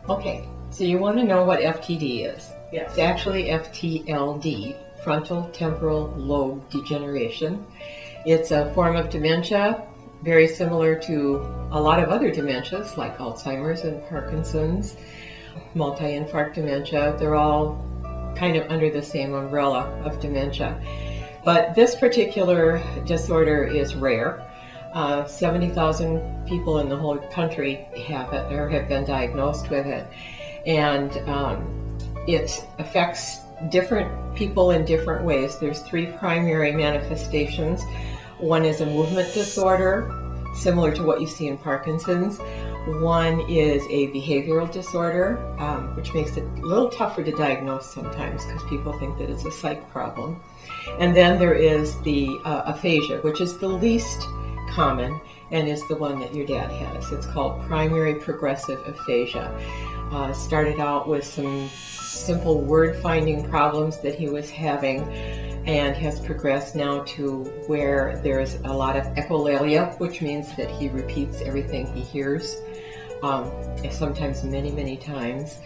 Okay, so you want to know what FTD is. Yes. It's actually FTLD, frontal temporal lobe degeneration. It's a form of dementia very similar to a lot of other dementias like Alzheimer's and Parkinson's, multi-infarct dementia. They're all kind of under the same umbrella of dementia. But this particular disorder is rare. 70,000 people in the whole country have it or have been diagnosed with it. And it affects different people in different ways. There's three primary manifestations. One is a movement disorder, similar to what you see in Parkinson's. One is a behavioral disorder, which makes it a little tougher to diagnose sometimes because people think that it's a psych problem. And then there is the aphasia, which is the least common and is the one that your dad has. It's called primary progressive aphasia. Started out with some simple word finding problems that he was having, and has progressed now to where there's a lot of echolalia, which means that he repeats everything he hears, sometimes many times,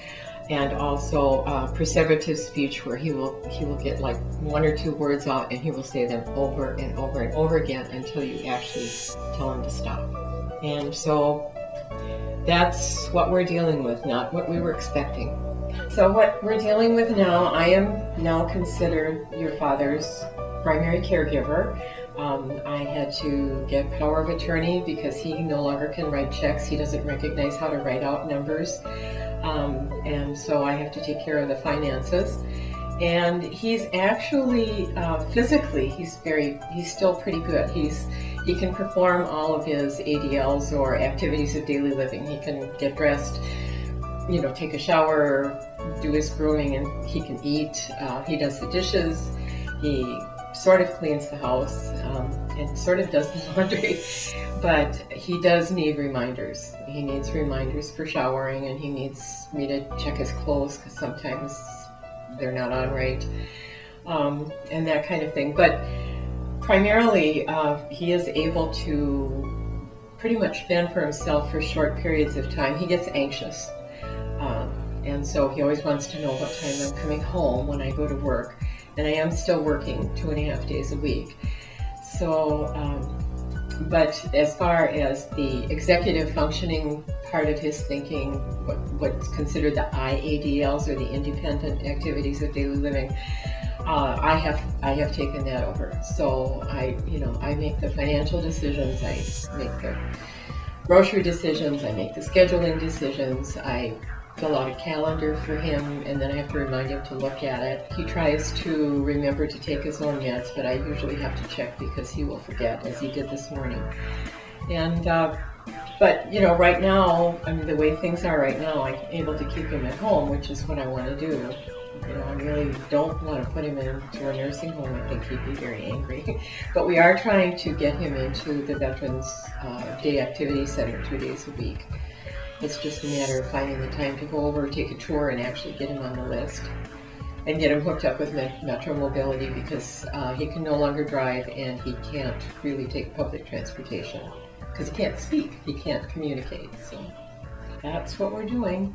and also perseverative speech, where he will get like one or two words out and he will say them over and over and over again until you actually tell him to stop. And so that's what we're dealing with, not what we were expecting. So what we're dealing with now, I am now considered your father's primary caregiver. I had to get power of attorney because he no longer can write checks. He doesn't recognize how to write out numbers. And so I have to take care of the finances. And he's actually, physically, he's still pretty good. He can perform all of his ADLs or activities of daily living. He can get dressed, take a shower, do his grooming, and he can eat. He does the dishes. He sort of cleans the house and sort of does the laundry. But he does need reminders. He needs reminders for showering, and he needs me to check his clothes because sometimes they're not on right, and that kind of thing. But primarily, he is able to pretty much fend for himself for short periods of time. He gets anxious. And so he always wants to know what time I'm coming home when I go to work. And I am still working 2.5 days a week. So, but as far as the executive functioning part of his thinking, what's considered the IADLs, or the independent activities of daily living, I have taken that over. So I make the financial decisions, I make the grocery decisions, I make the scheduling decisions, I fill out a calendar for him, and then I have to remind him to look at it. He tries to remember to take his own meds, but I usually have to check because he will forget, as he did this morning. And but right now, the way things are right now, I'm able to keep him at home, which is what I want to do. I really don't want to put him into a nursing home. I think he'd be very angry. But we are trying to get him into the Veterans Day Activity Center 2 days a week. It's just a matter of finding the time to go over, take a tour, and actually get him on the list and get him hooked up with Metro Mobility, because he can no longer drive and he can't really take public transportation because he can't speak, he can't communicate. So that's what we're doing.